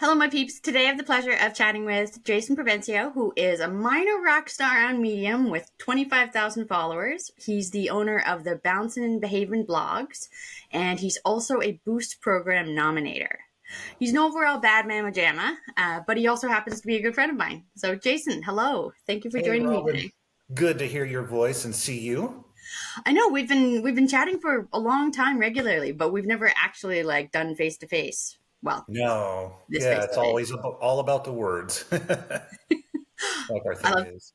Hello, my peeps. Today I have the pleasure of chatting with Jason Provencio, who is a minor rock star on Medium with 25,000 followers. He's the owner of the Bouncin and Behavin Blogs, and he's also a Boost program nominator. He's an overall bad mamma jamma, but he also happens to be a good friend of mine. So, Jason, hello. Thank you for Hey, joining me Robin. today. Good to hear your voice and see you. I know we've been chatting for a long time regularly, but we've never actually done face to face. Well, No, this yeah, face to it's face. always all about the words, like our I thing love is.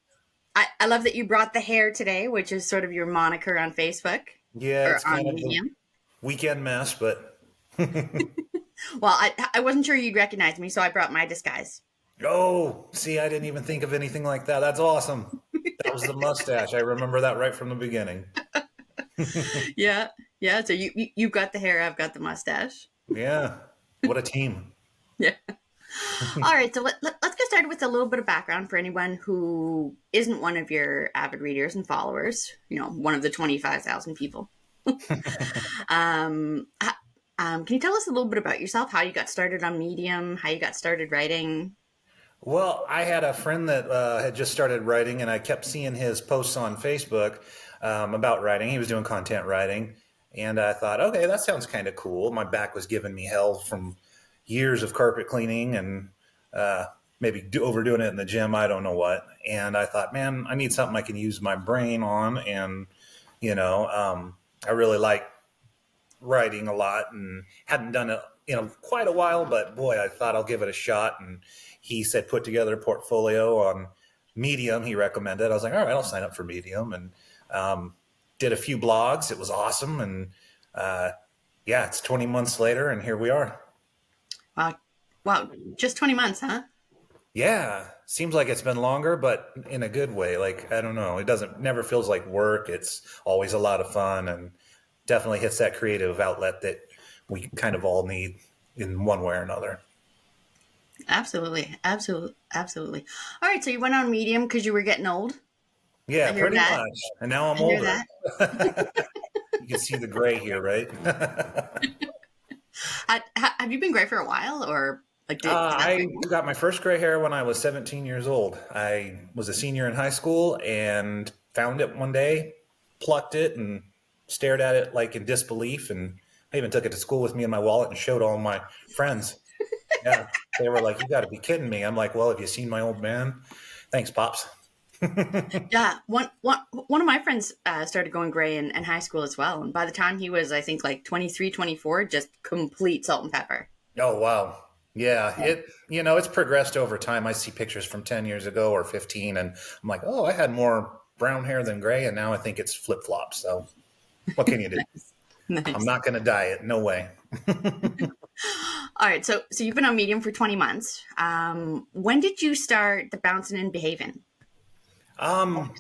I love that you brought the hair today, which is sort of your moniker on Facebook Yeah, or it's on kind of the Medium. weekend mess, but Well, I wasn't sure you'd recognize me, so I brought my disguise. oh, see, I didn't even think of anything like that. That's awesome. That was the mustache. I remember that right from the beginning. Yeah, yeah. So you've got the hair, I've got the mustache. Yeah, what a team. Yeah. All right. So let's get started with a little bit of background for anyone who isn't one of your avid readers and followers. One of the 25,000 people. Um, h- can you tell us a little bit about yourself? How you got started on Medium? How you got started writing? Well, I had a friend that had just started writing, and I kept seeing his posts on Facebook about writing. He was doing content writing, and I thought, okay, that sounds kind of cool. My back was giving me hell from years of carpet cleaning and uh, maybe overdoing it in the gym. I don't know what. And I thought, man, I need something I can use my brain on. And, I really like writing a lot and hadn't done it quite a while, but boy, I thought I'll give it a shot. And he said put together a portfolio on Medium. He recommended. I was like, all right, I'll sign up for Medium, and um, did a few blogs. It was awesome, and uh, yeah, it's 20 months later, and here we are. Wow, wow, just 20 months, huh? Yeah, seems like it's been longer, but in a good way. Like, I don't know, it doesn't never feels like work. It's always a lot of fun, and definitely hits that creative outlet that we kind of all need in one way or another. Absolutely, absolutely, absolutely. All right, so you went on Medium because you were getting old. I Yeah, hear pretty that. much. And now I'm I hear older. that. You can see the gray here, right? Have you been gray for a while, or did that I bring you? got my first gray hair when I was 17 years old. I was a senior in high school and found it one day, plucked it, and stared at it like in disbelief. And I even took it to school with me in my wallet and showed all my friends. Yeah, they were like, "You got to be kidding me!" I'm like, "Well, have you seen my old man? Thanks, pops." Yeah, one of my friends started going gray in high school as well, and by the time he was, I think, like 23, 24, just complete salt and pepper. Oh wow. Yeah, it's progressed over time. I see pictures from 10 years ago or 15, and I'm like, "Oh, I had more brown hair than gray, and now I think it's flip-flops." So, what can you do? I'm Nice. not going to dye it. No way. All right, so you've been on Medium for 20 months. When did you start the Bouncing and Behaving? Um,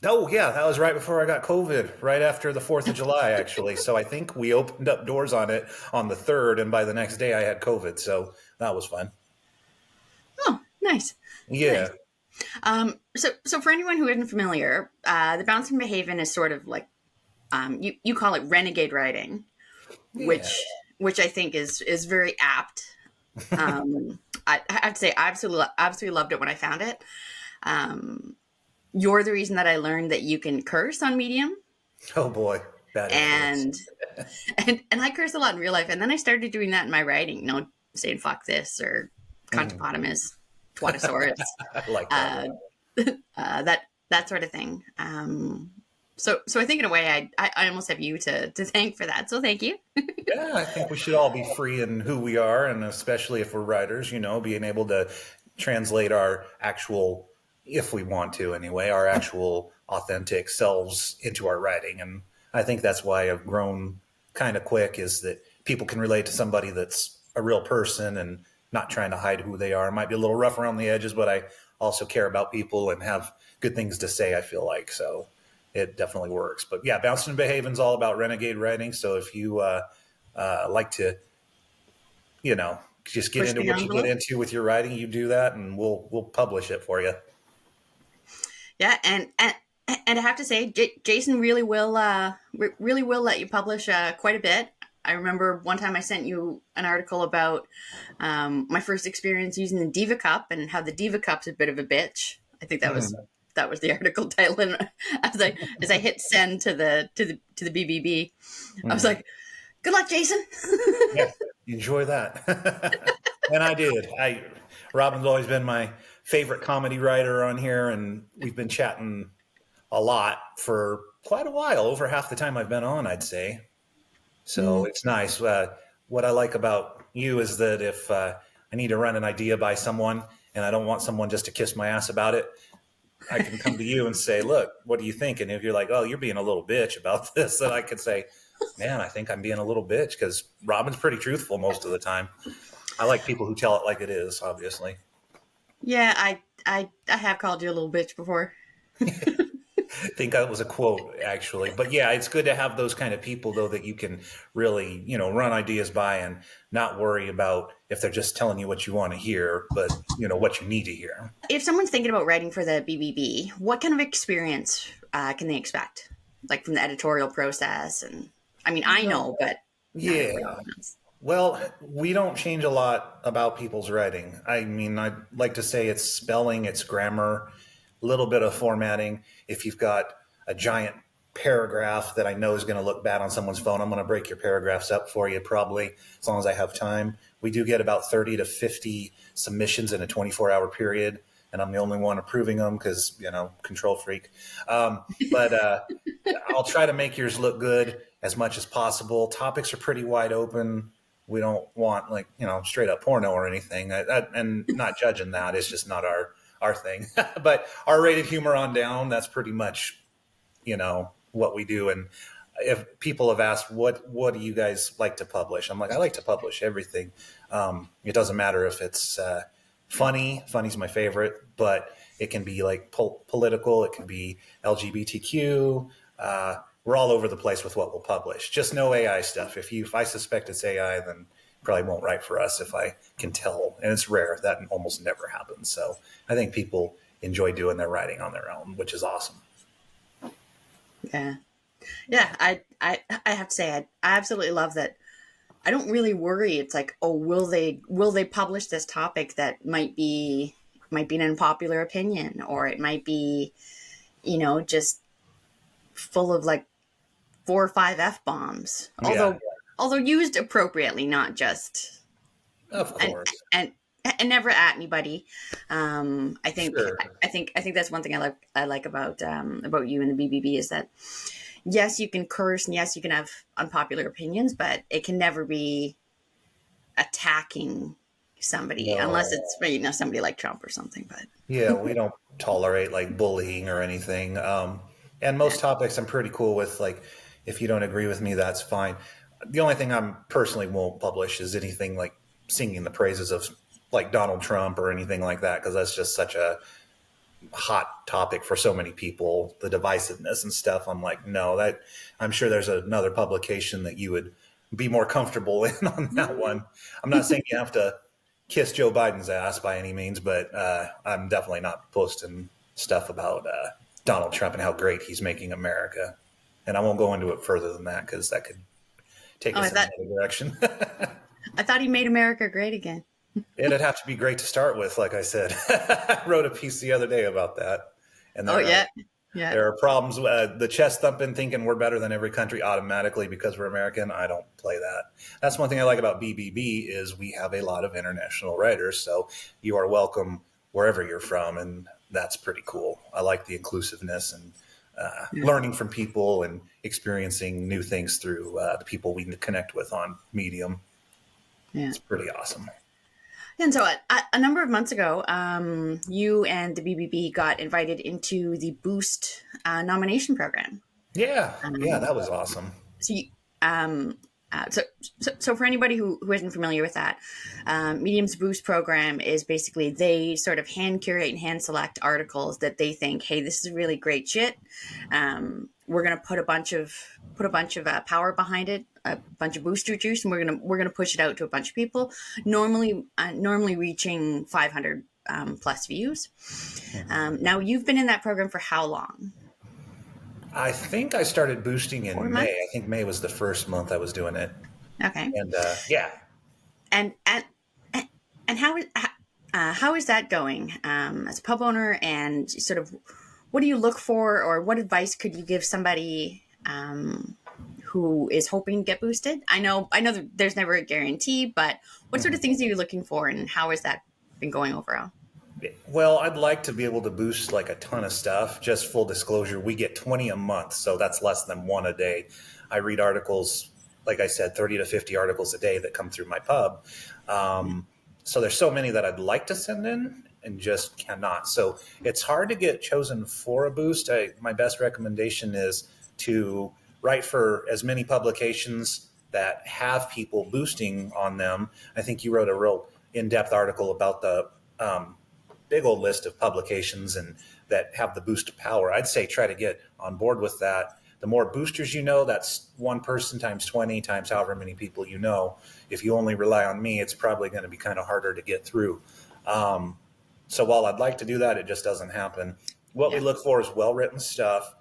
oh yeah, that was right before I got COVID, right after the 4th of July, actually. So I think we opened up doors on it on the 3rd, and by the next day I had COVID. So that was fun. Oh, nice, nice. Yeah. So for anyone who isn't familiar, the Bouncing and Behaving is sort of like you call it renegade writing, Yeah. which I think is very apt. I have to say, I absolutely loved it when I found it. Um, you're the reason that I learned that you can curse on Medium, Oh boy, bad influence. and and I curse a lot in real life, and then I started doing that in my writing. Saying "fuck this" or Mhm. "contopotamus," "twatosaurus," I like that uh, one. that sort of thing. So I think in a way, I almost have you to thank for that. So thank you. Yeah, I think we should all be free in who we are, and especially if we're writers, being able to translate our actual, if we want to anyway, our actual authentic selves into our writing. And I think that's why I've grown kind of quick, is that people can relate to somebody that's a real person and not trying to hide who they are. It might be a little rough around the edges, but I also care about people and have good things to say, I feel like. So it definitely works. But yeah, Bouncing and Behaving is all about renegade writing. So if you like to, just get Push into the what you get envelope. into with your writing, you do that, and we'll publish it for you. Yeah, and I have to say, Jason really will let you publish quite a bit. I remember one time I sent you an article about my first experience using the Diva Cup and how the Diva Cup's a bit of a bitch. I think that was the article title. And as I hit send to the BBB, I was like, "Good luck, Jason." Yeah, enjoy that. And I did. Robin's always been my favorite comedy writer on here, and we've been chatting a lot for quite a while, over half the time I've been on, I'd say. So it's nice. What I like about you is that if I need to run an idea by someone and I don't want someone just to kiss my ass about it, I can come to you and say, look, what do you think? And if you're like, oh, you're being a little bitch about this, then I could say, man, I think I'm being a little bitch, because Robin's pretty truthful most of the time. I like people who tell it like it is, obviously. Yeah, I have called you a little bitch before. I think that was a quote, actually. But yeah, it's good to have those kind of people, though, that you can really, run ideas by and not worry about if they're just telling you what you want to hear, but, what you need to hear. If someone's thinking about writing for the BBB, what kind of experience can they expect? Like from the editorial process? And I mean, I know, but yeah. Well, we don't change a lot about people's writing. I mean, I'd like to say it's spelling, it's grammar, a little bit of formatting. If you've got a giant paragraph that I know is going to look bad on someone's phone, I'm going to break your paragraphs up for you, probably, as long as I have time. We do get about 30 to 50 submissions in a 24-hour period, and I'm the only one approving them because, control freak. But I'll try to make yours look good as much as possible. Topics are pretty wide open. We don't want straight up porno or anything, and not judging that. It's just not our thing. But R-rated humor on down, that's pretty much, what we do. And if people have asked, what do you guys like to publish? I'm like, I like to publish everything. It doesn't matter if it's funny. Funny's my favorite, but it can be like political. It can be LGBTQ. We're all over the place with what we'll publish. Just no AI stuff. If I suspect it's AI, then probably won't write for us if I can tell. And it's rare. That almost never happens. So I think people enjoy doing their writing on their own, which is awesome. Yeah. Yeah. I have to say, I absolutely love that. I don't really worry. It's like, oh, will they publish this topic that might be an unpopular opinion, or it might be, just full of like 4 or 5 F-bombs. Although used appropriately, not just, of course, and never at anybody. I think Sure. I think that's one thing I like about you and the BBB is that, yes, you can curse and yes, you can have unpopular opinions, but it can never be attacking somebody unless it's somebody like Trump or something. But yeah, we don't tolerate like bullying or anything. And most topics I'm pretty cool with. Like, if you don't agree with me, that's fine. The only thing I'm personally won't publish is anything like singing the praises of like Donald Trump or anything like that, because that's just such a hot topic for so many people, the divisiveness and stuff. I'm like, no, I'm sure there's another publication that you would be more comfortable in on that one. I'm not saying you have to kiss Joe Biden's ass by any means, but I'm definitely not posting stuff about Donald Trump and how great he's making America. And I won't go into it further than that, because that could take us in another direction. I thought he made America great again. It'd have to be great to start with, like I said. I wrote a piece the other day about that. And there are problems. The chest thumping, thinking we're better than every country automatically because we're American. I don't play that. That's one thing I like about BBB is we have a lot of international writers. So you are welcome wherever you're from. And that's pretty cool. I like the inclusiveness and learning from people and experiencing new things through the people we connect with on Medium. Yeah. It's pretty awesome. And so a number of months ago, you and the BBB got invited into the Boost nomination program. Yeah, that was awesome. So for anybody who isn't familiar with that, Medium's Boost program is basically they sort of hand curate and hand select articles that they think, hey, this is really great shit. We're gonna put a bunch of power behind it, a bunch of booster juice, and we're gonna push it out to a bunch of people. Normally reaching 500 plus views. Now you've been in that program for how long? I think I started boosting in May. I think May was the first month I was doing it. Okay. And yeah. And and how is that going as a pub owner? And sort of, what do you look for, or what advice could you give somebody who is hoping to get boosted? I know that there's never a guarantee, but what sort of things are you looking for, and how has that been going overall? Well, I'd like to be able to boost like a ton of stuff. Just full disclosure, we get 20 a month, so that's less than one a day. I read articles, like I said, 30 to 50 articles a day that come through my pub. So there's so many that I'd like to send in and just cannot. So it's hard to get chosen for a boost. My best recommendation is to write for as many publications that have people boosting on them. I think you wrote a real in-depth article about the big old list of publications and that have the boost power. I'd say try to get on board with that. The more boosters you know, that's one person times 20 times however many people you know. If you only rely on me, it's probably going to be kind of harder to get through. So while I'd like to do that, it just doesn't happen. What we look for is well-written stuff,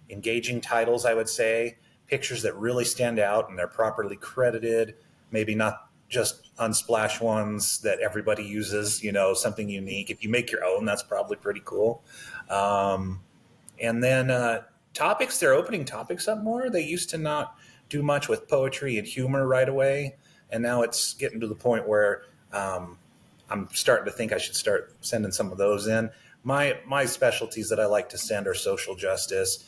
engaging titles, I would say, pictures that really stand out and they're properly credited, maybe not just unsplash ones that everybody uses, something unique. If you make your own, that's probably pretty cool. And then topics, they're opening topics up more. They used to not do much with poetry and humor right away. And now it's getting to the point where I'm starting to think I should start sending some of those in. My specialties that I like to send are social justice,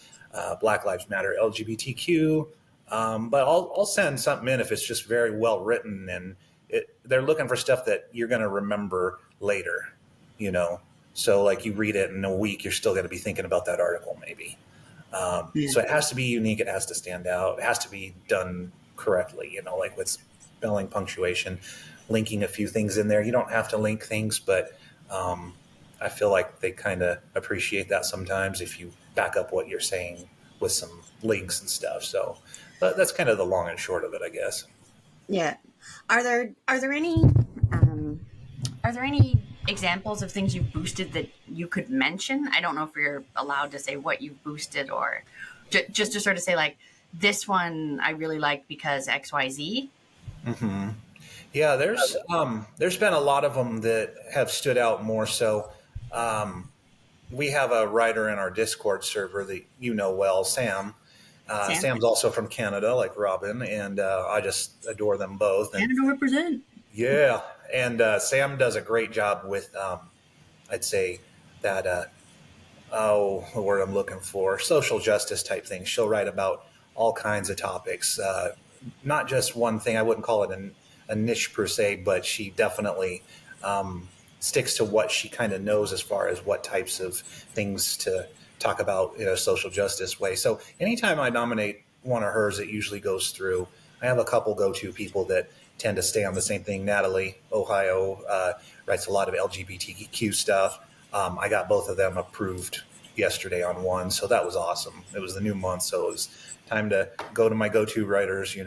Black Lives Matter, LGBTQ, but I'll send something in if it's just very well written and they're looking for stuff that you're going to remember later, So like you read it in a week, you're still going to be thinking about that article maybe. So it has to be unique. It has to stand out. It has to be done correctly, like with spelling, punctuation, linking a few things in there. You don't have to link things, but I feel like they kind of appreciate that sometimes if you back up what you're saying with some links and stuff. So but that's kind of the long and short of it, I guess. Yeah. Are there any are there any examples of things you've boosted that you could mention? I don't know if you're allowed to say what you've boosted, or just to sort of say like, this one I really like because XYZ. Mm-hmm. Yeah, there's been a lot of them that have stood out more so. We have a writer in our Discord server that you know well, Sam. Sam, Sam's also from Canada, like Robin, and I just adore them both. And Canada represent. yeah, and Sam does a great job with, I'd say that, the word I'm looking for, social justice type things. She'll write about all kinds of topics, not just one thing. I wouldn't call it a niche per se, but she definitely sticks to what she kind of knows as far as what types of things to talk about in a social justice way. So anytime I nominate one of hers, it usually goes through. I have a couple go-to people that tend to stay on the same thing. Natalie, Ohio, writes a lot of LGBTQ stuff. I got both of them approved yesterday on one, so that was awesome. It was the new month, so it was time to go to my go-to writers,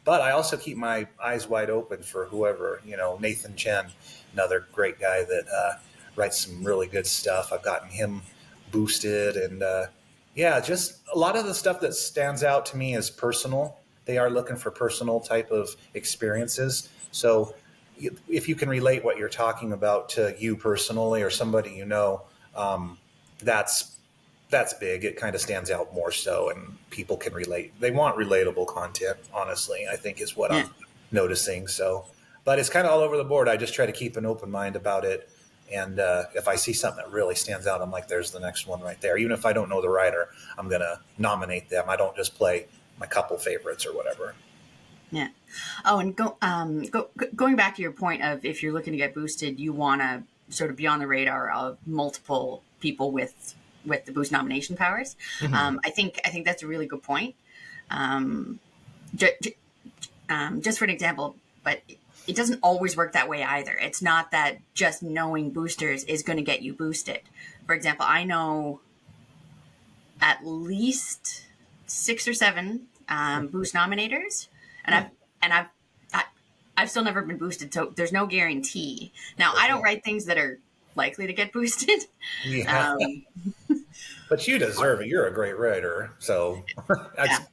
But I also keep my eyes wide open for whoever, Nathan Chen, another great guy that writes some really good stuff. I've gotten him boosted, and just a lot of the stuff that stands out to me is personal. They are looking for personal type of experiences. So if you can relate what you're talking about to you personally or somebody that's big. It kind of stands out more so, and people can relate. They want relatable content, honestly, I think is what I'm noticing. So, but it's kind of all over the board. I just try to keep an open mind about it. And if I see something that really stands out, I'm like, there's the next one right there. Even if I don't know the writer, I'm going to nominate them. I don't just play my couple favorites or whatever. Yeah. Oh, and going back to your point of, if you're looking to get boosted, you want to sort of be on the radar of multiple people with the boost nomination powers. Mm-hmm. I think that's a really good point. Just for an example, but it doesn't always work that way either. It's not that just knowing boosters is going to get you boosted. For example, I know at least 6 or 7 boost nominators, and I've still never been boosted, so there's no guarantee. Now, I don't write things that are likely to get boosted. Yeah. But you deserve it. You're a great writer, so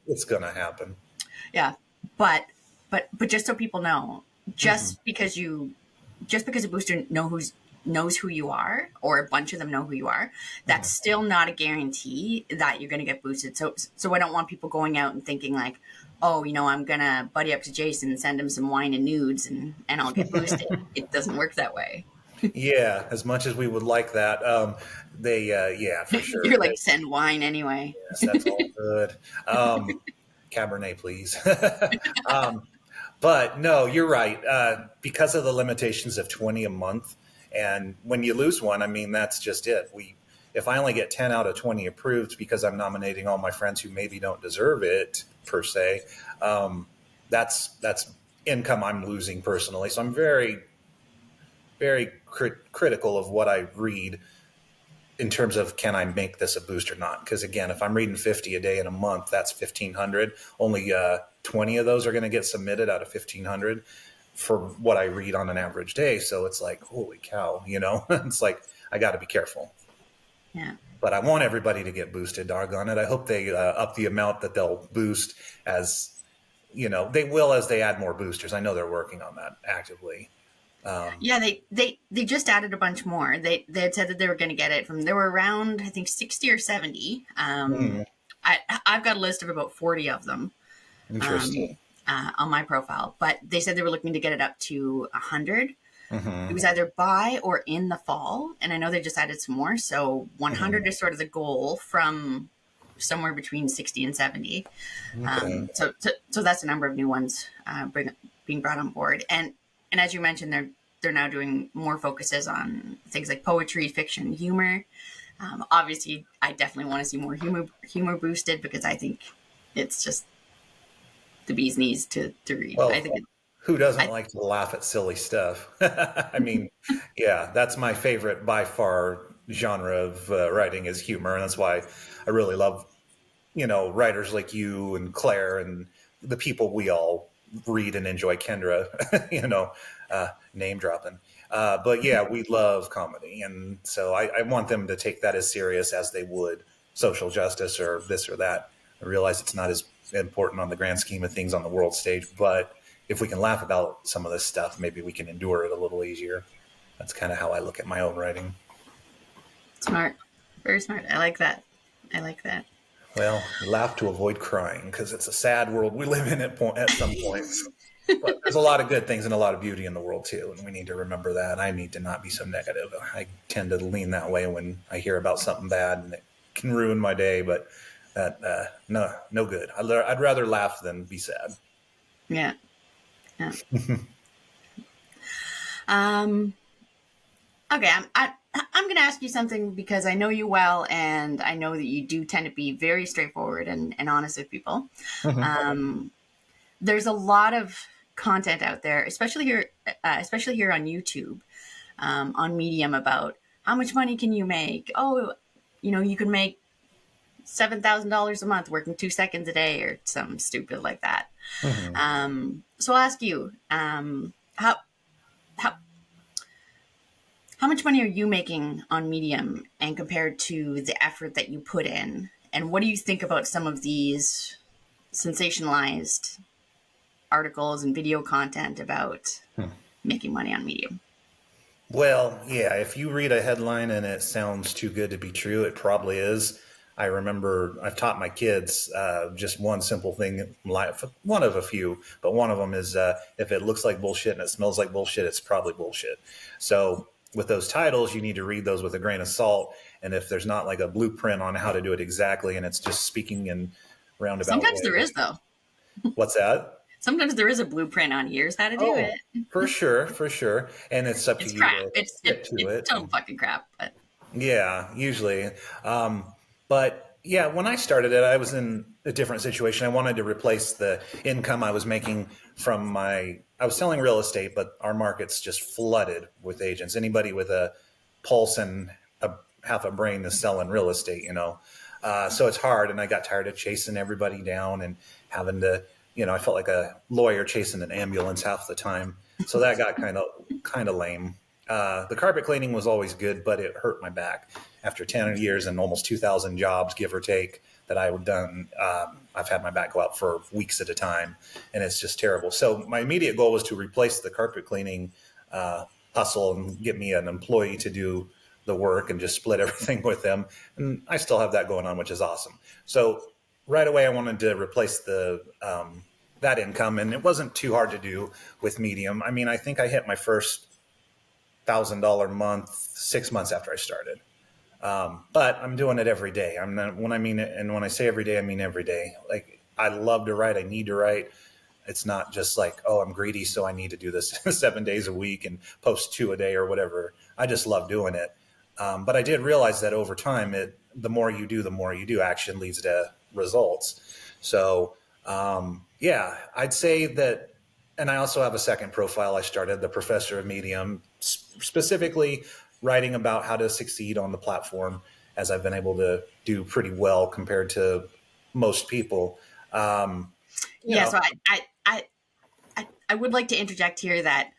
it's going to happen. Yeah, but but just so people know, because a booster knows who you are, or a bunch of them know who you are, that's still not a guarantee that you're going to get boosted. So I don't want people going out and thinking like, oh, I'm going to buddy up to Jason and send him some wine and nudes and I'll get boosted. It doesn't work that way. Yeah, as much as we would like that, yeah, for sure. You're like, send wine anyway. Yes, that's all good. Cabernet, please. But no, you're right. Because of the limitations of 20 a month, and when you lose one, I mean, that's just it. If I only get 10 out of 20 approved because I'm nominating all my friends who maybe don't deserve it per se, that's income I'm losing personally. So I'm very, very critical of what I read in terms of, can I make this a boost or not? Because again, if I'm reading 50 a day in a month, that's 1,500. Only 20 of those are going to get submitted out of 1,500 for what I read on an average day. So it's like, holy cow, it's like, I got to be careful. Yeah. But I want everybody to get boosted, doggone it. I hope they up the amount that they'll boost as, they will as they add more boosters. I know they're working on that actively. Yeah, they just added a bunch more. They had said that they were going to get it there were around, I think, 60 or 70. I've got a list of about 40 of them. Interesting. On my profile, but they said they were looking to get it up to 100. It was either by or in the fall, and I know they just added some more. So 100 is sort of the goal from somewhere between 60 and 70. Okay. So that's a number of new ones being brought on board, and as you mentioned, they're now doing more focuses on things like poetry, fiction, humor. Obviously, I definitely want to see more humor boosted, because I think it's just the bee's knees to read. Well, I think who doesn't like to laugh at silly stuff? I mean, yeah, that's my favorite by far genre of writing is humor. And that's why I really love, writers like you and Claire and the people we all read and enjoy, Kendra, name dropping. But yeah, we love comedy. And so I want them to take that as serious as they would social justice or this or that. I realize it's not as important on the grand scheme of things on the world stage, but if we can laugh about some of this stuff, maybe we can endure it a little easier. That's kind of how I look at my own writing. Smart. Very smart. I like that. Well, laugh to avoid crying, because it's a sad world we live in at some points. But there's a lot of good things and a lot of beauty in the world too, and we need to remember that. I need to not be so negative. I tend to lean that way when I hear about something bad, and it can ruin my day, but no good. I'd rather laugh than be sad. Yeah. Okay, I'm going to ask you something, because I know you well, and I know that you do tend to be very straightforward and honest with people. There's a lot of content out there, especially here on YouTube, on Medium, about how much money can you make? Oh, you can make $7,000 a month working 2 seconds a day, or something stupid like that. So I'll ask you, how much money are you making on Medium, and compared to the effort that you put in? And what do you think about some of these sensationalized articles and video content about making money on Medium? Well, yeah, if you read a headline and it sounds too good to be true, it probably is. I remember I've taught my kids just one simple thing, one of a few, but one of them is if it looks like bullshit and it smells like bullshit, it's probably bullshit. So with those titles, you need to read those with a grain of salt. And if there's not like a blueprint on how to do it exactly, and it's just speaking in roundabout Sometimes ways. There is, though. What's that? Sometimes there is a blueprint on here's how to do it. For sure. And it's up to you crap. to stick to it. It's total fucking crap. But yeah, usually. But yeah, when I started it, I was in a different situation. I wanted to replace the income I was making from I was selling real estate, but our market's just flooded with agents. Anybody with a pulse and half a brain is selling real estate, so it's hard. And I got tired of chasing everybody down and having to, I felt like a lawyer chasing an ambulance half the time. So that got kind of lame. The carpet cleaning was always good, but it hurt my back. After 10 years and almost 2,000 jobs, give or take, that I've done. I've had my back go out for weeks at a time, and it's just terrible. So my immediate goal was to replace the carpet cleaning hustle and get me an employee to do the work and just split everything with them. And I still have that going on, which is awesome. So right away, I wanted to replace that income, and it wasn't too hard to do with Medium. I mean, I think I hit my first $1,000 month 6 months after I started. But I'm doing it every day. I'm not, when I mean it, and when I say every day, I mean every day. Like, I love to write. I need to write. It's not just like, oh, I'm greedy, so I need to do this 7 days a week and post 2 a day or whatever. I just love doing it. But I did realize that over time, the more you do, action leads to results. So, yeah, I'd say that. And I also have a second profile I started, the Professor of Medium, specifically writing about how to succeed on the platform, as I've been able to do pretty well compared to most people. So I would like to interject here that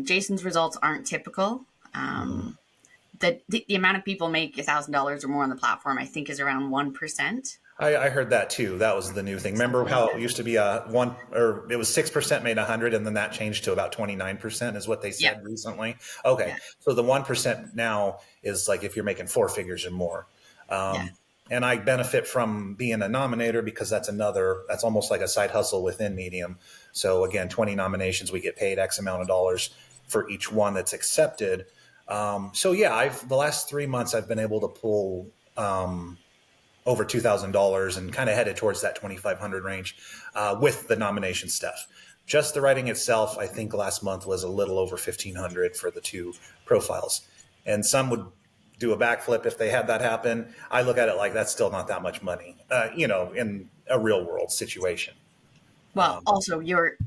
Jason's results aren't typical. The amount of people make $1,000 or more on the platform, I think, is around 1%. I heard that too. That was the new thing. Remember how it used to be it was 6% made 100, and then that changed to about 29% is what they said recently. Okay. Yeah. So the 1% now is like if you're making 4 figures or more. And I benefit from being a nominator because that's almost like a side hustle within Medium. So again, 20 nominations, we get paid X amount of dollars for each one that's accepted. So yeah, the last 3 months I've been able to pull over $2,000 and kind of headed towards that 2,500 range with the nomination stuff. Just the writing itself, I think last month was a little over 1,500 for the 2 profiles. And some would do a backflip if they had that happen. I look at it like that's still not that much money, in a real world situation. Well, also you're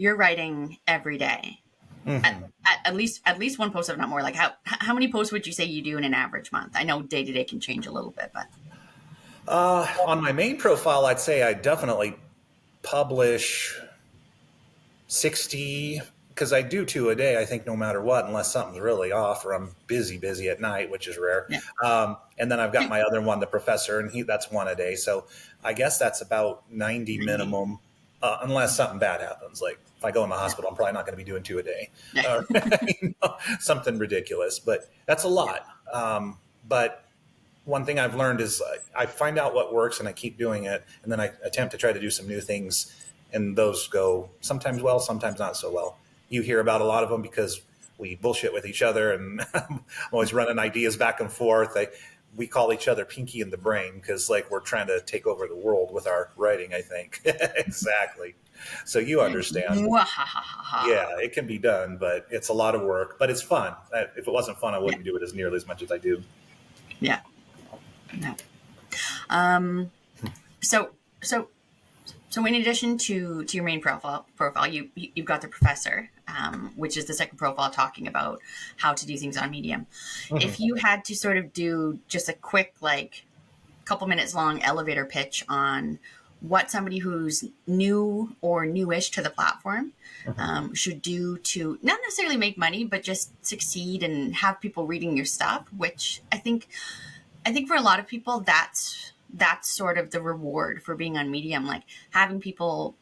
writing every day. Mm-hmm. At least one post, if not more. Like how many posts would you say you do in an average month? I know day to day can change a little bit, but on my main profile, I'd say I definitely publish 60, because I do 2 a day, I think, no matter what, unless something's really off or I'm busy at night, which is rare. Yeah. And then I've got my other one, the Professor, and that's 1 a day. So I guess that's about 90 minimum, unless something bad happens. Like if I go in the hospital, I'm probably not going to be doing 2 a day, something ridiculous, but that's a lot. But one thing I've learned is I find out what works and I keep doing it. And then I attempt to try to do some new things, and those go sometimes well, sometimes not so well. You hear about a lot of them because we bullshit with each other, and I'm always running ideas back and forth. We call each other Pinky in the Brain because we're trying to take over the world with our writing, I think. Exactly. So you understand. Yeah, it can be done, but it's a lot of work, but it's fun. If it wasn't fun, I wouldn't do it as nearly as much as I do. Yeah. No. So in addition to your main profile, you've got the Professor, which is the second profile talking about how to do things on Medium. Mm-hmm. If you had to sort of do just a quick, couple minutes long elevator pitch on what somebody who's new or newish to the platform should do to not necessarily make money, but just succeed and have people reading your stuff, which I think for a lot of people, that's sort of the reward for being on Medium, like having people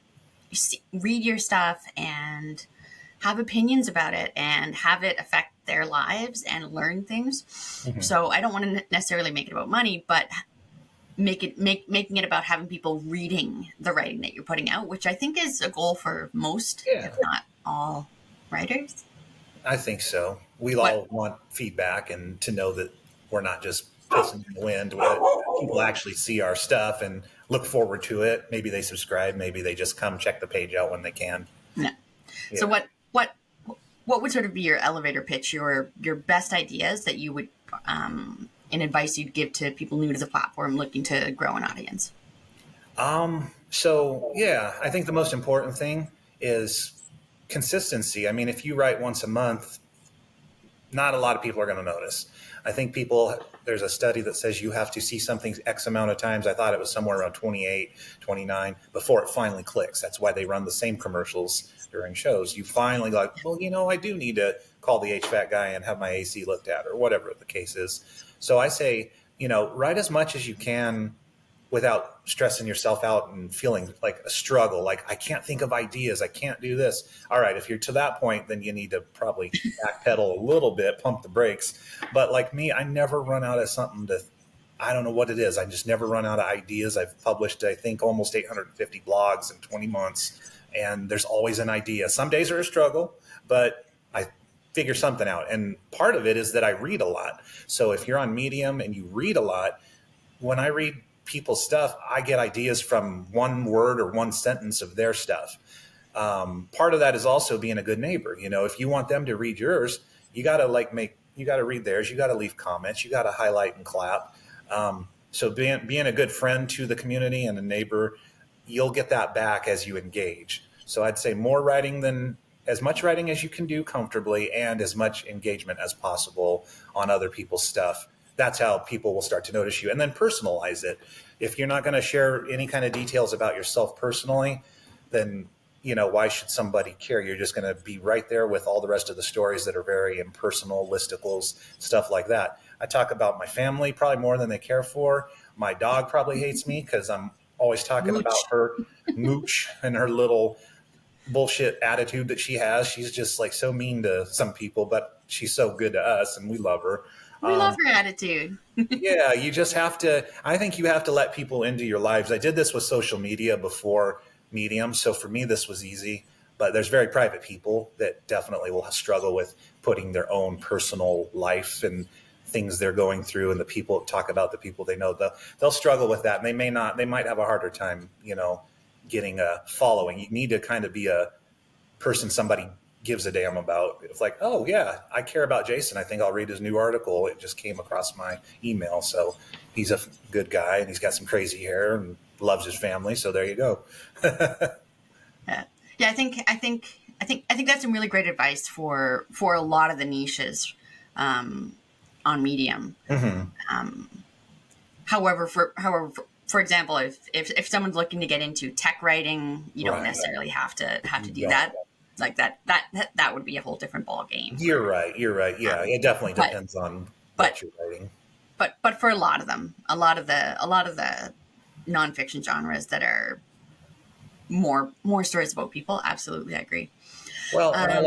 read your stuff and have opinions about it and have it affect their lives and learn things. Mm-hmm. So I don't want to necessarily make it about money, but making it about having people reading the writing that you're putting out, which I think is a goal for most, if not all, writers. I think so. We all want feedback and to know that we're not just pissing in the wind. People actually see our stuff and look forward to it. Maybe they subscribe. Maybe they just come check the page out when they can. Yeah. So what would sort of be your elevator pitch, your best ideas that you would, and advice you'd give to people new to the platform looking to grow an audience? So yeah, I think the most important thing is consistency. I mean, if you write once a month, not a lot of people are going to notice. I think there's a study that says you have to see something X amount of times. I thought it was somewhere around 28, 29 before it finally clicks. That's why they run the same commercials during shows. You finally I do need to call the HVAC guy and have my AC looked at or whatever the case is. So I say, write as much as you can without stressing yourself out and feeling like a struggle. Like, I can't think of ideas. I can't do this. All right. If you're to that point, then you need to probably backpedal a little bit, pump the brakes. But like me, I never run out of something to, I don't know what it is. I just never run out of ideas. I've published, I think, almost 850 blogs in 20 months, and there's always an idea. Some days are a struggle, but I figure something out. And part of it is that I read a lot. So if you're on Medium and you read a lot, when I read people's stuff, I get ideas from one word or one sentence of their stuff. Part of that is also being a good neighbor. You know, if you want them to read yours, you got to you got to read theirs. You got to leave comments. You got to highlight and clap. So being a good friend to the community and a neighbor, you'll get that back as you engage. So I'd say more writing than as much writing as you can do comfortably, and as much engagement as possible on other people's stuff. That's how people will start to notice you. And then personalize it. If you're not going to share any kind of details about yourself personally, then, you know, why should somebody care? You're just going to be right there with all the rest of the stories that are very impersonal, listicles, stuff like that. I talk about my family probably more than they care for. My dog probably hates me because I'm always talking Mooch. about her Mooch and her little bullshit attitude that she has. She's just like so mean to some people, but she's so good to us and we love her. We love her attitude. Yeah, you just have to, I think you have to let people into your lives. I did this with social media before Medium. So for me, this was easy, but there's very private people that definitely will struggle with putting their own personal life and things they're going through, and the people talk about the people they know. They'll struggle with that, and they might have a harder time, you know, getting a following. You need to kind of be a person somebody gives a damn about. It's like, oh yeah, I care about Jason. I think I'll read his new article. It just came across my email. So he's a good guy, and he's got some crazy hair and loves his family. So there you go. Yeah, I think that's some really great advice for a lot of the niches on Medium. Mm-hmm. However, for example, if someone's looking to get into tech writing, you don't necessarily have to do that. Like that would be a whole different ball game. You're right. Yeah, it definitely depends on what you're writing. But for a lot of them, a lot of the nonfiction genres that are more stories about people, absolutely, I agree. Well, and I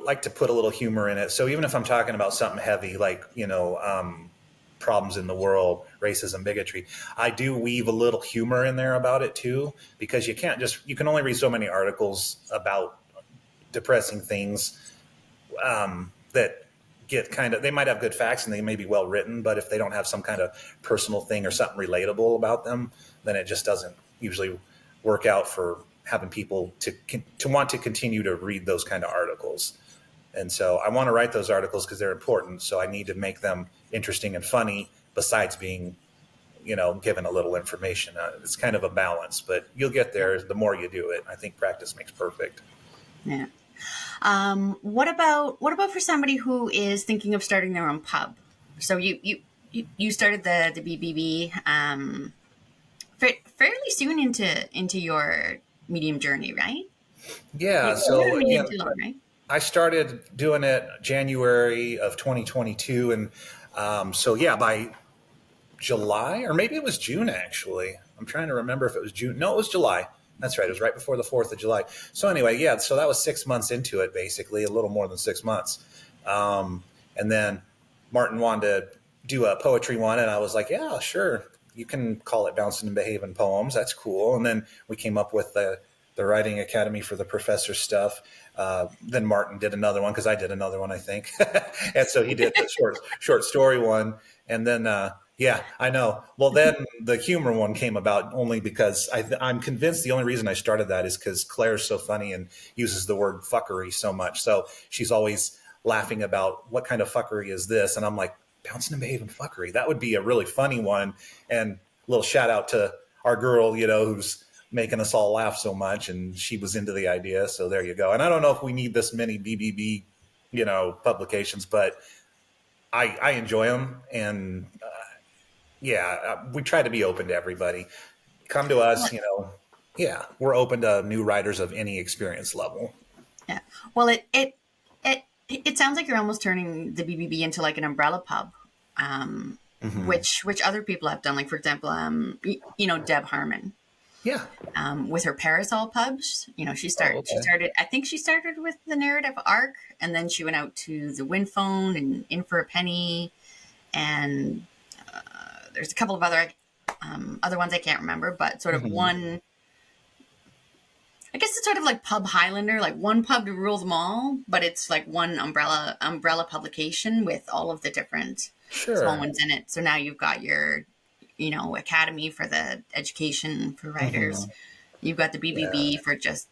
like to put a little humor in it. So even if I'm talking about something heavy, like, you know, problems in the world, racism, bigotry, I do weave a little humor in there about it too, because you can only read so many articles about depressing things that get they might have good facts and they may be well written, but if they don't have some kind of personal thing or something relatable about them, then it just doesn't usually work out for having people to want to continue to read those kind of articles. And so I want to write those articles because they're important. So I need to make them interesting and funny, besides being, you know, given a little information. It's kind of a balance, but you'll get there the more you do it. I think practice makes perfect. Yeah. What about for somebody who is thinking of starting their own pub? So you started the BBB fairly soon into your Medium journey, right? Yeah. So Medium too long, right? I started doing it January of 2022, and so yeah, by July, or maybe it was June actually. I'm trying to remember if it was June. No, it was July. That's right. It was right before the 4th of July. So anyway, yeah, so that was 6 months into it, basically, a little more than 6 months. And then Martin wanted to do a poetry one, and I was like, yeah, sure. You can call it Bouncin and Behavin Poems. That's cool. And then we came up with the Writing Academy for the Professor stuff. Then Martin did another one, because I did another one, I think. And so he did the short story one. And then yeah, I know. Well, then the humor one came about only because I'm convinced the only reason I started that is because Claire's so funny and uses the word fuckery so much. So she's always laughing about what kind of fuckery is this. And I'm like, Bouncin and Behavin fuckery. That would be a really funny one. And a little shout out to our girl, you know, who's making us all laugh so much. And she was into the idea. So there you go. And I don't know if we need this many BBB, you know, publications, but I enjoy them. And yeah, we try to be open to everybody. Come to us, you know. Yeah, we're open to new writers of any experience level. Yeah. Well, it sounds like you're almost turning the BBB into like an umbrella pub. which other people have done. Like, for example, Deb Harmon. Yeah. With her Parasol pubs, she Oh, okay. started. I think she started with the narrative arc, and then she went out to the Wind Phone and In for a Penny, and there's a couple of other ones I can't remember, but sort of one. I guess it's sort of like Pub Highlander, like one pub to rule them all, but it's like one umbrella publication with all of the different small Sure. ones in it. So now you've got your, Academy for the education for writers. You've got the BBB Yeah. for just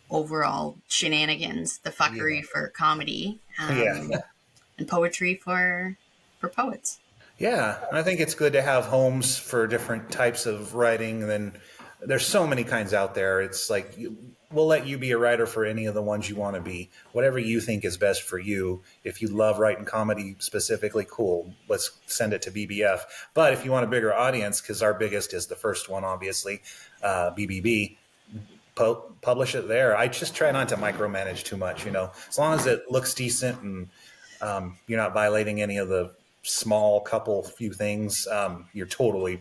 overall shenanigans, the fuckery Yeah. for comedy, Yeah. and poetry for poets. Yeah, I think it's good to have homes for different types of writing. And then there's so many kinds out there. It's like we'll let you be a writer for any of the ones you want to be, whatever you think is best for you. If you love writing comedy specifically, cool. Let's send it to BBF. But if you want a bigger audience, because our biggest is the first one, obviously, BBB. Publish it there. I just try not to micromanage too much, as long as it looks decent and you're not violating any of the small few things. You're totally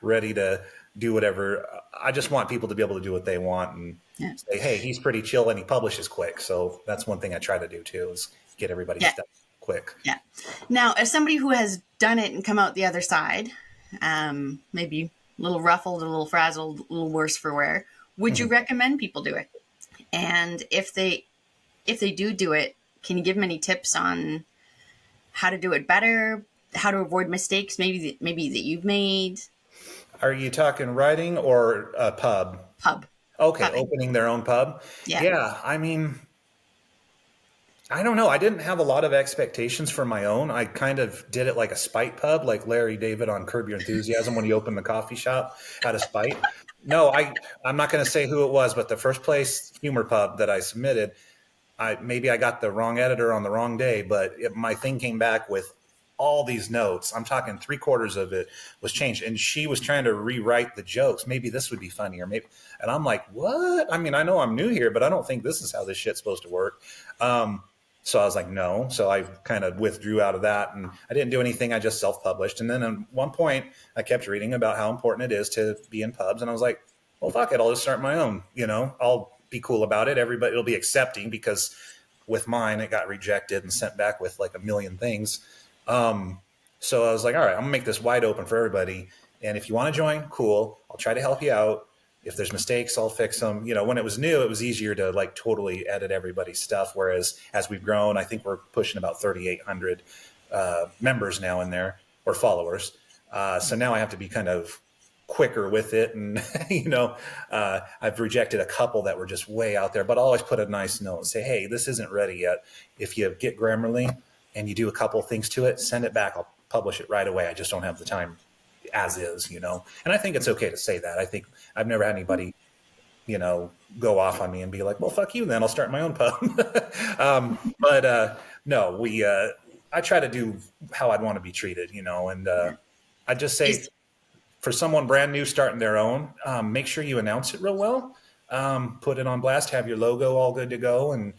ready to do whatever. I just want people to be able to do what they want and say, hey, he's pretty chill and he publishes quick. So that's one thing I try to do too, is get everybody's stuff quick. Yeah. Now, as somebody who has done it and come out the other side, maybe a little ruffled, a little frazzled, a little worse for wear, would you recommend people do it? And if they do it, can you give them any tips on how to do it better, how to avoid mistakes maybe that you've made? Are you talking writing or a pub? Pub. Okay, Pubbing. opening their own pub. Yeah. I mean, I don't know. I didn't have a lot of expectations for my own. I kind of did it like a spite pub, like Larry David on Curb Your Enthusiasm when he opened the coffee shop out of spite. No, I'm not going to say who it was, but the first place humor pub that I submitted, maybe I got the wrong editor on the wrong day, but my thing came back with all these notes. I'm talking 3/4 of it was changed, and she was trying to rewrite the jokes. Maybe this would be funnier. Maybe, and I'm like, what? I mean, I know I'm new here, but I don't think this is how this shit's supposed to work. So I was like, no. So I kind of withdrew out of that, and I didn't do anything. I just self-published. And then at one point, I kept reading about how important it is to be in pubs, and I was like, well, fuck it, I'll just start my own. I'll be cool about it. Everybody will be accepting, because with mine, it got rejected and sent back with like a million things. So I was like, all right, I'm gonna make this wide open for everybody. And if you want to join, cool. I'll try to help you out. If there's mistakes, I'll fix them. When it was new, it was easier to like totally edit everybody's stuff. Whereas as we've grown, I think we're pushing about 3,800 members now in there, or followers. So now I have to be kind of quicker with it. And, I've rejected a couple that were just way out there, but I'll always put a nice note and say, hey, this isn't ready yet. If you get Grammarly and you do a couple things to it, send it back. I'll publish it right away. I just don't have the time as is, And I think it's okay to say that. I think I've never had anybody, go off on me and be like, well, fuck you, then I'll start my own pub. No, I try to do how I'd want to be treated, and I just say for someone brand new starting their own, make sure you announce it real well, put it on blast, have your logo all good to go, and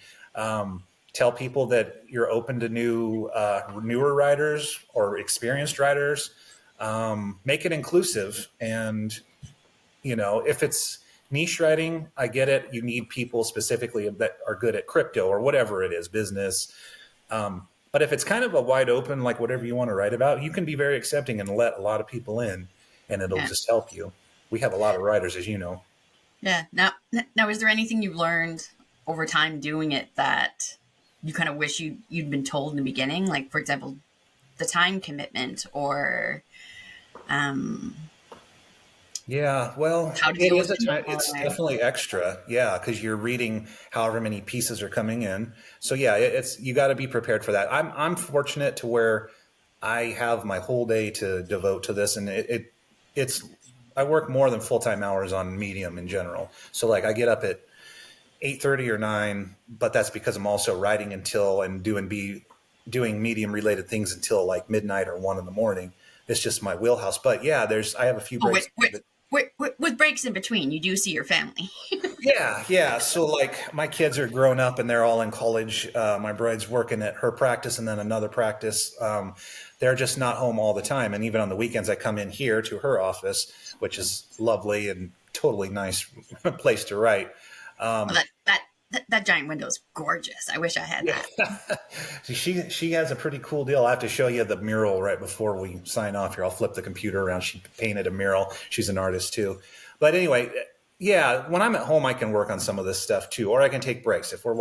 tell people that you're open to newer writers or experienced writers. Make it inclusive. And, if it's niche writing, I get it. You need people specifically that are good at crypto or whatever it is, business. But if it's kind of a wide open, like whatever you want to write about, you can be very accepting and let a lot of people in, and it'll just help you. We have a lot of writers, as you know. Yeah. Now, is there anything you learned over time doing it that you kind of wish you'd been told in the beginning? Like, for example, the time commitment, or yeah, well, it's definitely extra. Yeah, because you're reading however many pieces are coming in. So yeah, you got to be prepared for that. I'm fortunate to where I have my whole day to devote to this, and I work more than full-time hours on Medium in general. So like I get up at 8:30 or 9, but that's because I'm also writing until and doing Medium related things until like midnight or 1 a.m. It's just my wheelhouse. But yeah, I have a few breaks. With breaks in between, you do see your family. Yeah. So like my kids are grown up and they're all in college. My bride's working at her practice and then another practice. They're just not home all the time. And even on the weekends, I come in here to her office, which is lovely and totally nice place to write. Well, that giant window is gorgeous. I wish I had Yeah. that. She has a pretty cool deal. I have to show you the mural right before we sign off here. I'll flip the computer around. She painted a mural. She's an artist too. But anyway, yeah, when I'm at home, I can work on some of this stuff too, or I can take breaks. If we're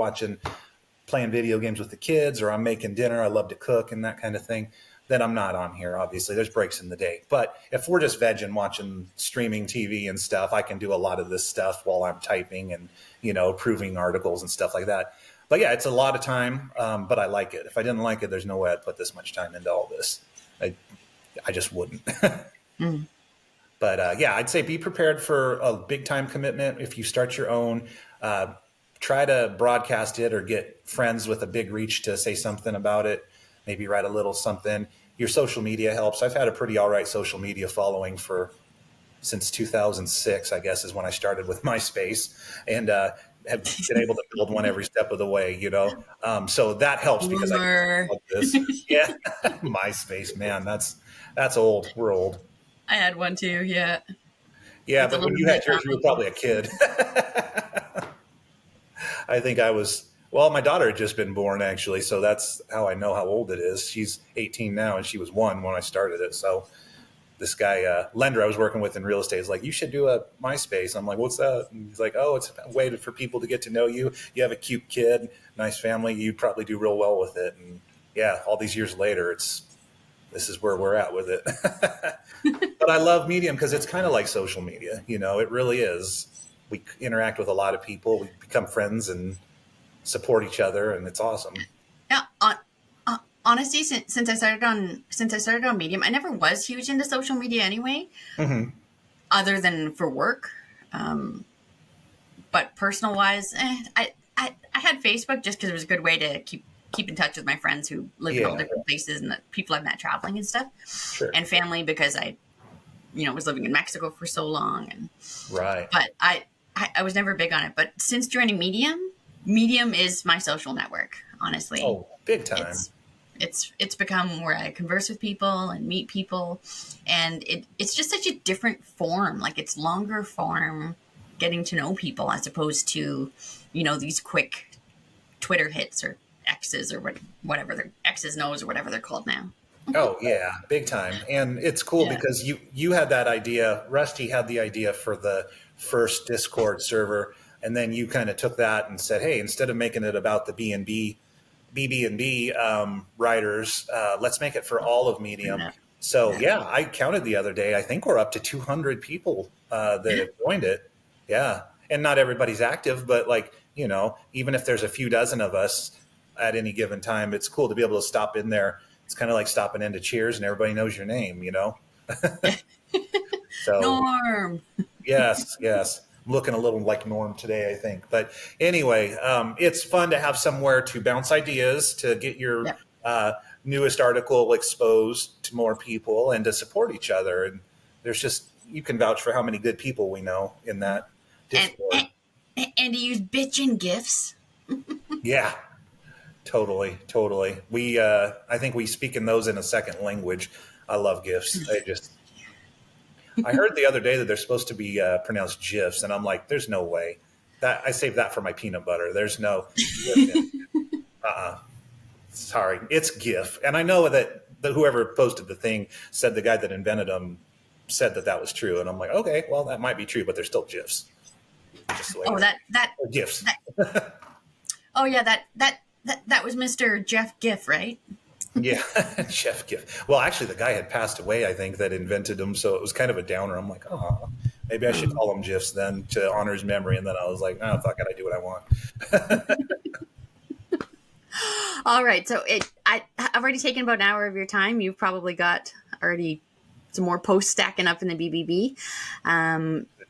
playing video games with the kids, or I'm making dinner, I love to cook and that kind of thing, then I'm not on here. Obviously, there's breaks in the day. But if we're just vegging, watching streaming TV and stuff, I can do a lot of this stuff while I'm typing and, approving articles and stuff like that. But yeah, it's a lot of time, but I like it. If I didn't like it, there's no way I'd put this much time into all this. I just wouldn't. Mm. But yeah, I'd say be prepared for a big time commitment. If you start your own, try to broadcast it or get friends with a big reach to say something about it. Maybe write a little something. Your social media helps. I've had a pretty all right social media following since 2006, I guess, is when I started with MySpace, and have been able to build one every step of the way, So that helps because I love this. Yeah, MySpace, man, that's old. We're old. I had one too. Yeah. Yeah, but when you had yours, you were probably a kid. I think I was. Well, my daughter had just been born, actually, so that's how I know how old it is. She's 18 now, and she was 1 when I started it. So this guy, lender I was working with in real estate, is like, you should do a MySpace. I'm like, what's that? And he's like, oh, it's a way for people to get to know you. You have a cute kid, nice family. You'd probably do real well with it. And yeah, all these years later, this is where we're at with it. But I love Medium because it's kind of like social media. It really is. We interact with a lot of people. We become friends and support each other, and it's awesome. Yeah. Honestly, since I started on Medium, I never was huge into social media anyway, other than for work. But personal wise, I had Facebook just because it was a good way to keep in touch with my friends who live in all different places and the people I've met traveling and stuff. Sure. And family because I was living in Mexico for so long, and right. But I was never big on it. But since joining Medium is my social network, honestly. Oh, big time. It's become where I converse with people and meet people, and it's just such a different form. Like, it's longer form getting to know people as opposed to, these quick Twitter hits or X's or whatever they're X's knows or whatever they're called now. Oh yeah, big time. And it's cool because you had that idea. Rusty had the idea for the first Discord server. And then you kind of took that and said, hey, instead of making it about the BB&B writers, let's make it for all of Medium. So, yeah, I counted the other day. I think we're up to 200 people that have joined it. Yeah. And not everybody's active, but even if there's a few dozen of us at any given time, it's cool to be able to stop in there. It's kind of like stopping into Cheers and everybody knows your name, So, Norm. Yes. Looking a little like Norm today, I think. But anyway, it's fun to have somewhere to bounce ideas, to get your newest article exposed to more people, and to support each other. And you can vouch for how many good people we know in that Discord. And to use bitchin' GIFs. Yeah, totally. I think we speak in those in a second language. I love GIFs. I heard the other day that they're supposed to be pronounced GIFs, and I'm like, there's no way. That I saved that for my peanut butter. There's no sorry, it's GIF. And I know that whoever posted the thing said the guy that invented them said that was true, and I'm like, okay, well, that might be true, but they're still GIFs. GIFs. Oh yeah, that was Mr. Jeff GIF, right? Yeah, Chef Gift. Well, actually, the guy had passed away, I think, that invented them, so it was kind of a downer. I'm like, oh, maybe I should call them GIFs then to honor his memory. And then I was like, oh, fuck it, I do what I want. All right, so I've already taken about an hour of your time. You've probably got already some more posts stacking up in the BBB.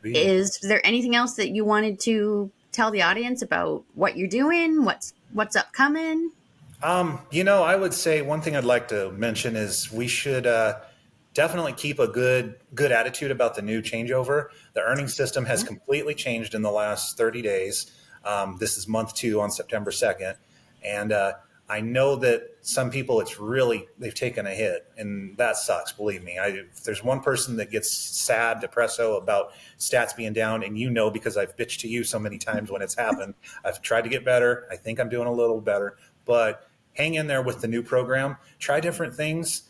Is there anything else that you wanted to tell the audience about what you're doing, what's upcoming? I would say one thing I'd like to mention is we should definitely keep a good attitude about the new changeover. The earning system has completely changed in the last 30 days. This is month 2 on September 2nd. And I know that some people, they've taken a hit, and that sucks. Believe me. If there's one person that gets sad, depresso about stats being down, and because I've bitched to you so many times when it's happened, I've tried to get better. I think I'm doing a little better, but hang in there with the new program. Try different things.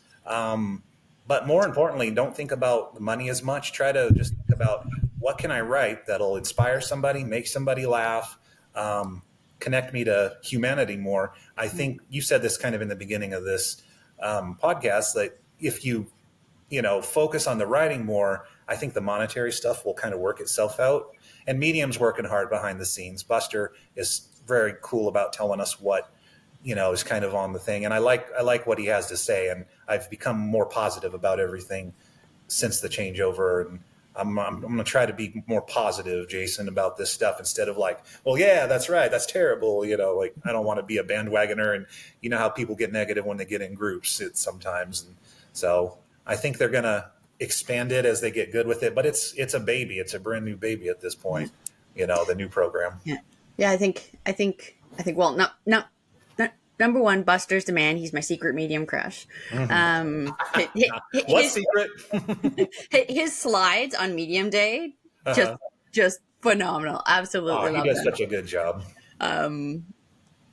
But more importantly, don't think about the money as much. Try to just think about, what can I write that'll inspire somebody, make somebody laugh, connect me to humanity more. I think you said this kind of in the beginning of this podcast, that if you focus on the writing more, I think the monetary stuff will kind of work itself out. And Medium's working hard behind the scenes. Buster is very cool about telling us what is kind of on the thing. And I like what he has to say. And I've become more positive about everything since the changeover. And I'm going to try to be more positive, Jason, about this stuff, instead of like, well, yeah, that's right, that's terrible. Like, I don't want to be a bandwagoner. And you know how people get negative when they get in groups sometimes. And so I think they're going to expand it as they get good with it. But it's a baby. It's a brand new baby at this point, the new program. Yeah. Yeah. I think, well, no. Number one, Buster's the man. He's my secret medium crush. Mm-hmm. What secret? His slides on Medium Day, just phenomenal. Absolutely love he does them. such a good job.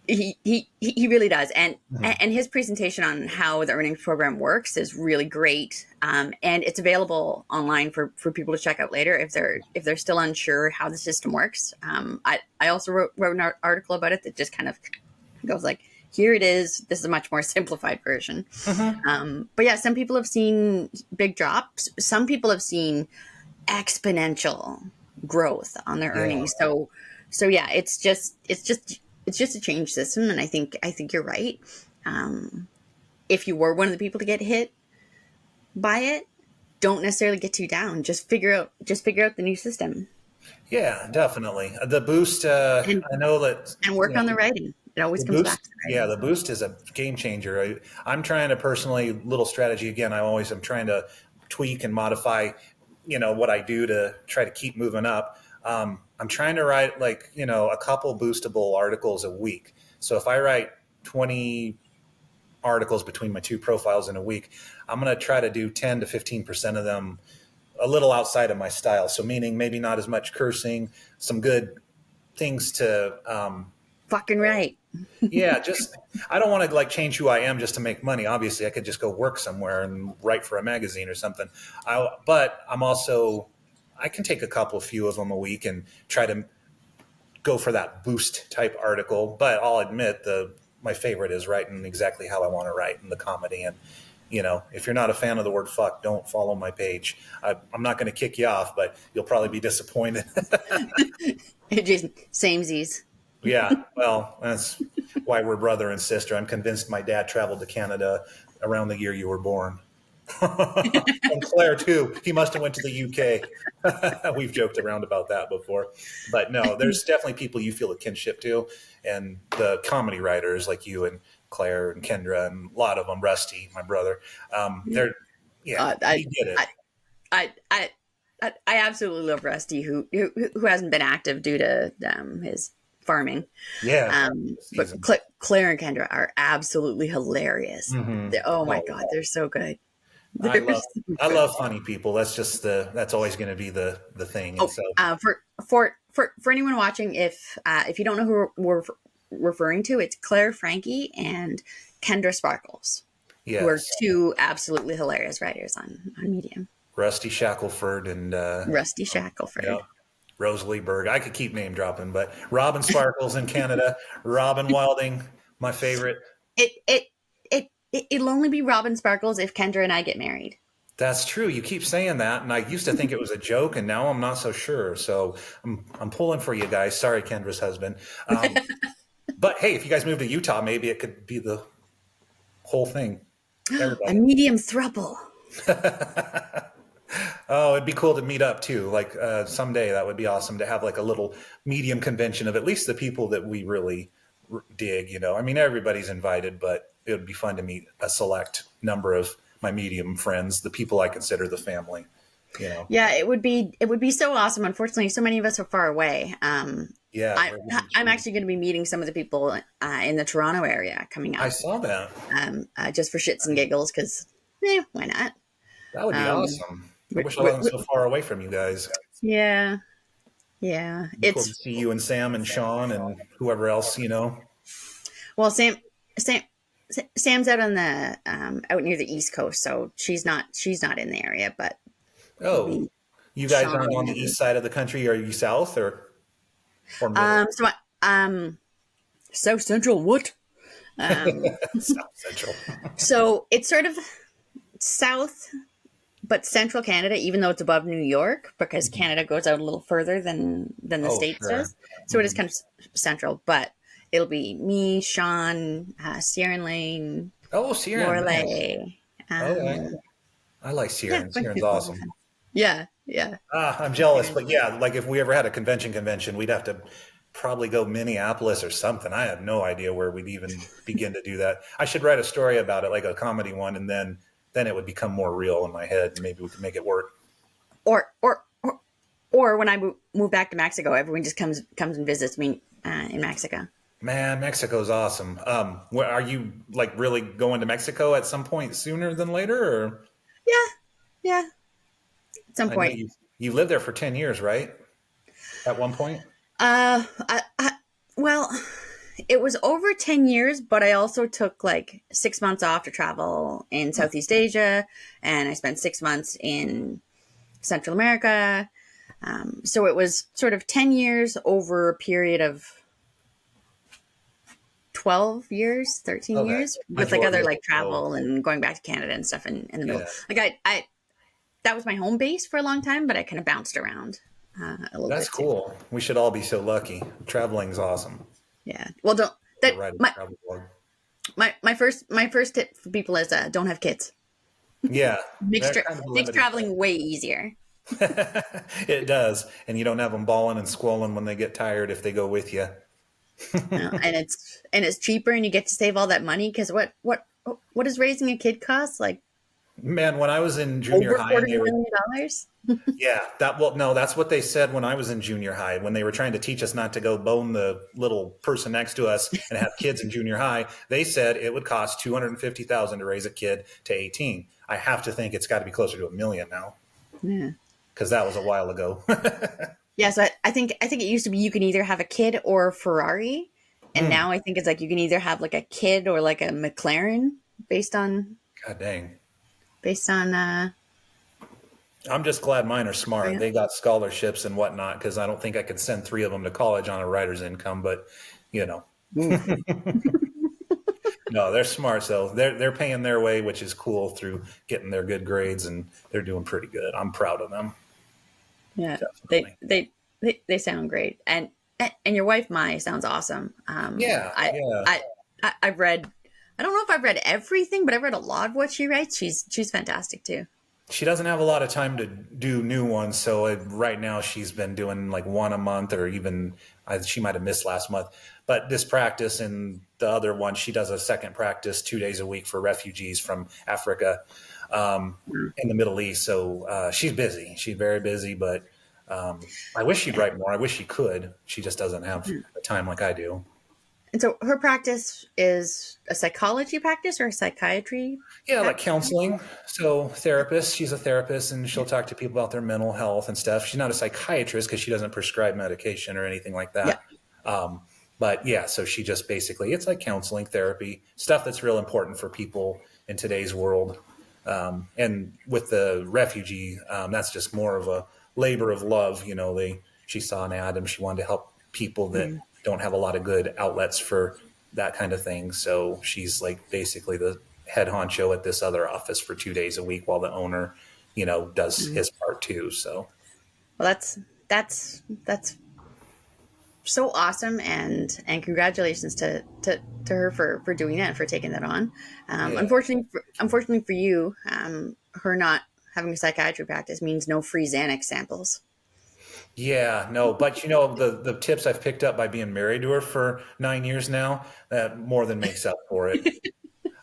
He really does, and his presentation on how the earnings program works is really great. And it's available online for people to check out later if they're still unsure how the system works. I also wrote an article about it that just kind of goes like, here it is. This is a much more simplified version. But yeah, some people have seen big drops. Some people have seen exponential growth on their earnings. So yeah, it's just a change system. And I think you're right. If you were one of the people to get hit by it, don't necessarily get too down. Just figure out the new system. Yeah, definitely. The boost, I know that. And work on the writing. It always comes back to that. Yeah, the boost is a game changer. I'm trying to personally, little strategy again, I'm trying to tweak and modify, what I do to try to keep moving up. I'm trying to write a couple boostable articles a week. So if I write 20 articles between my two profiles in a week, I'm going to try to do 10 to 15% of them a little outside of my style. So meaning maybe not as much cursing, some good things to, fucking right. Yeah, I don't want to change who I am just to make money. Obviously, I could just go work somewhere and write for a magazine or something. But I can take a few of them a week and try to go for that boost type article. But I'll admit my favorite is writing exactly how I want to write in the comedy. And if you're not a fan of the word fuck, don't follow my page. I'm not going to kick you off, but you'll probably be disappointed. Jason, samesies. Yeah, well, that's why we're brother and sister. I'm convinced my dad traveled to Canada around the year you were born. And Claire, too. He must have went to the UK. We've joked around about that before. But no, there's definitely people you feel a kinship to. And the comedy writers like you and Claire and Kendra and a lot of them, Rusty, my brother, he did it. I absolutely love Rusty, who hasn't been active due to his farming. Yeah. But Claire and Kendra are absolutely hilarious. Mm-hmm. Oh my God, they're so good. I love funny people. That's just that's always going to be the thing. And for anyone watching, if you don't know who we're referring to, it's Claire Frankie and Kendra Sparkles, who are two absolutely hilarious writers on Medium. Rusty Shackelford and Rusty Shackelford. Yeah. Rosalie Berg. I could keep name dropping, but Robin Sparkles in Canada, Robin Wilding, my favorite. It'll only be Robin Sparkles if Kendra and I get married. That's true. You keep saying that, and I used to think it was a joke, and now I'm not so sure. So I'm pulling for you guys. Sorry, Kendra's husband. But hey, if you guys move to Utah, maybe it could be the whole thing. Everybody. A medium throuple. Oh, it'd be cool to meet up too. Someday that would be awesome to have a little medium convention of at least the people that we really dig. I mean, everybody's invited, but it would be fun to meet a select number of my medium friends, the people I consider the family. Yeah, it would be so awesome. Unfortunately, so many of us are far away. Yeah, I'm actually going to be meeting some of the people in the Toronto area coming I up, saw that. just for shits and giggles, because why not? That would be Um, awesome. I we- wish I we- wasn't we- so far away from you guys. yeah, It'd be cool to it's see you and Sam and Sean and whoever else. well, Sam, Sam's out on the out near the East Coast, so she's not in the area, but it'll Oh, be you guys Sean aren't on the and east side of the country. Are you south or middle? so South Central. What? Um, South Central. so it's sort of south, but central Canada, even though it's above New York, because Canada goes out a little further than the Oh, States sure. does. So it is kind of central, but it'll be me, Sean, Sierra Lane, Oh, Sierra. Nice. Lorelei. Okay. I like Sierra. Bunch of Sierra's people. awesome. Yeah. I'm jealous, but yeah, like if we ever had a convention, we'd have to probably go Minneapolis or something. I have no idea where we'd even begin to do that. I should write a story about it, like a comedy one, and then it would become more real in my head. Maybe we could make it work. Or when I move back to Mexico, everyone just comes and visits me in Mexico. Man, Mexico's awesome. Are you like really going to Mexico at some point sooner than later, or? Yeah. At some I know point. you lived there for 10 years, right? At one point? Well, it was over 10 years, but I also took like 6 months off to travel in Southeast Asia, and I spent 6 months in Central America. So it was sort of 10 years over a period of 12 years, 13 Okay. years, with like Majority other of like it, travel and going back to Canada and stuff in the middle. Yeah. Like I that was my home base for a long time, but I kind of bounced around a little That's bit too. cool. We should all be so lucky. Traveling's awesome. Yeah. Well, don't To that write a travel blog. my first tip for people is don't have kids. Yeah. Makes They're kind of a limited traveling way easier. It does. And you don't have them bawling and squalling when they get tired if they go with you. And it's cheaper, and you get to save all that money, because what does raising a kid cost? Like Man, when I was in junior over high, and $40 million? yeah, that's what they said when I was in junior high, when they were trying to teach us not to go bone the little person next to us and have kids in junior high. They said it would cost $250,000 to raise a kid to 18. I have to think it's got to be closer to $1 million now. Yeah. Because that was a while ago. Yeah, so I think it used to be you can either have a kid or a Ferrari, and now I think it's like you can either have like a kid or like a McLaren based on God dang. I'm just glad mine are smart. Yeah. They got scholarships and whatnot, because I don't think I could send 3 of them to college on a writer's income, but No, they're smart. So they're paying their way, which is cool, through getting their good grades, and they're doing pretty good. I'm proud of them. Yeah, Definitely. they sound great, and your wife Mai sounds awesome. Yeah. I've read. I don't know if I've read everything, but I've read a lot of what she writes. She's fantastic too. She doesn't have a lot of time to do new ones. So right now she's been doing like one a month, or even she might have missed last month. But this practice and the other one, she does a second practice 2 days a week for refugees from Africa in the Middle East. So she's busy. She's very busy, but I wish she'd write more. I wish she could. She just doesn't have the time like I do. And so her practice is a psychology practice or a psychiatry? Yeah, like counseling. So therapist, she's a therapist, and she'll talk to people about their mental health and stuff. She's not a psychiatrist because she doesn't prescribe medication or anything like that. Yeah. But yeah, so she just basically, it's like counseling, therapy, stuff that's real important for people in today's world. And with the refugee, that's just more of a labor of love. She saw an ad and she wanted to help people that don't have a lot of good outlets for that kind of thing. So she's like basically the head honcho at this other office for 2 days a week, while the owner, does his part too. So, well, that's so awesome, and congratulations to her for doing that and for taking that on. Yeah. Unfortunately for you, her not having a psychiatry practice means no free Xanax samples. Yeah, no, but the tips I've picked up by being married to her for 9 years now, that more than makes up for it.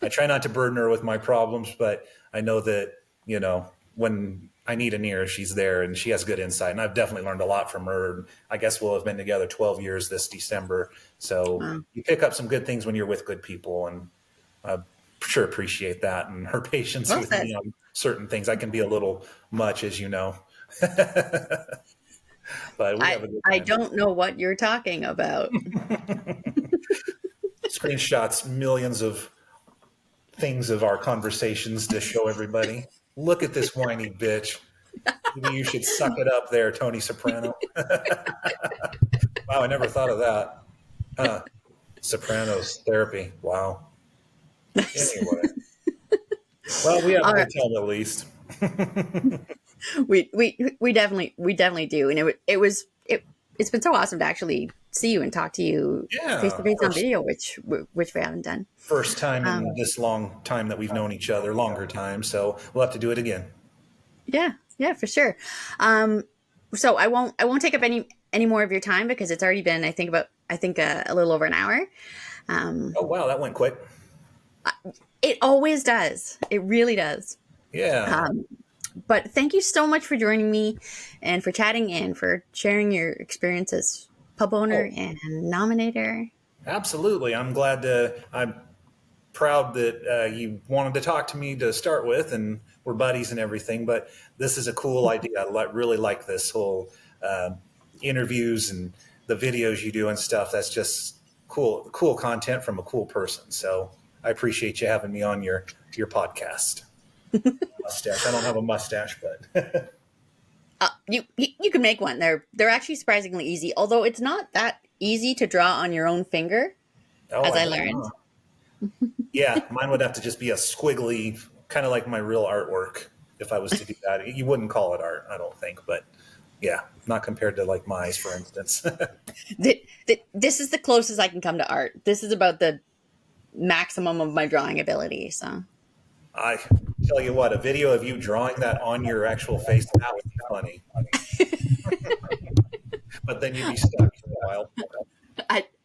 I try not to burden her with my problems, but I know that, when I need an ear, she's there and she has good insight. And I've definitely learned a lot from her. I guess we'll have been together 12 years this December. So you pick up some good things when you're with good people, and I sure appreciate that. And her patience with me on certain things. I can be a little much, as you know. But we have a good time. I don't know what you're talking about. Screenshots, millions of things of our conversations to show everybody. Look at this whiny bitch. Maybe you should suck it up there, Tony Soprano. Wow, I never thought of that. Huh. Sopranos therapy. Wow. Anyway. Well, we have a good time at least. we definitely do, and it's been so awesome to actually see you and talk to you face to face on video, which we haven't done. First time in this long time that we've known each other, longer time. So we'll have to do it again. Yeah, for sure. So I won't take up any more of your time because it's already been I think a little over an hour. Oh wow, that went quick. It always does. It really does. Yeah. But thank you so much for joining me and for chatting and for sharing your experience as pub owner and nominator. Absolutely. I'm proud that you wanted to talk to me to start with, and we're buddies and everything, but this is a cool idea. I really like this whole interviews and the videos you do and stuff. That's just cool content from a cool person. So I appreciate you having me on your podcast. Mustache. I don't have a mustache, but you can make one. They're actually surprisingly easy, although it's not that easy to draw on your own finger, as I learned. Yeah, mine would have to just be a squiggly, kind of like my real artwork. If I was to do that, you wouldn't call it art, I don't think, but yeah, not compared to like my eyes, for instance. This is the closest I can come to art. This is about the maximum of my drawing ability. So I tell you what, a video of you drawing that on your actual face, that would be funny. But then you'd be stuck for a while.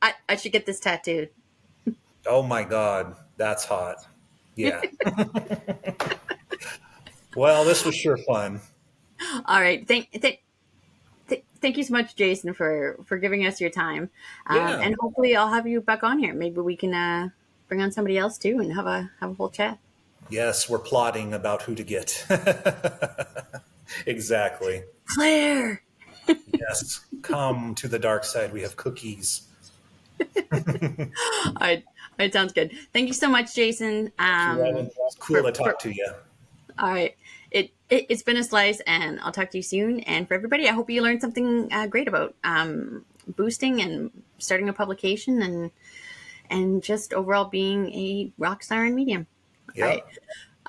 I should get this tattooed. Oh my God, that's hot. Yeah. Well, this was sure fun. All right. Thank you so much, Jason, for giving us your time. And hopefully I'll have you back on here. Maybe we can bring on somebody else too and have a whole chat. Yes, we're plotting about who to get. Exactly. Claire. Yes. Come to the dark side. We have cookies. All right. Sounds good. Thank you so much, Jason. It's cool to talk to you. All right. It's been a slice, and I'll talk to you soon. And for everybody, I hope you learned something great about boosting and starting a publication and just overall being a rock star in medium. Yep.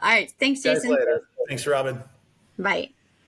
All right. Thanks, Jason. Later. Thanks, Robin. Bye.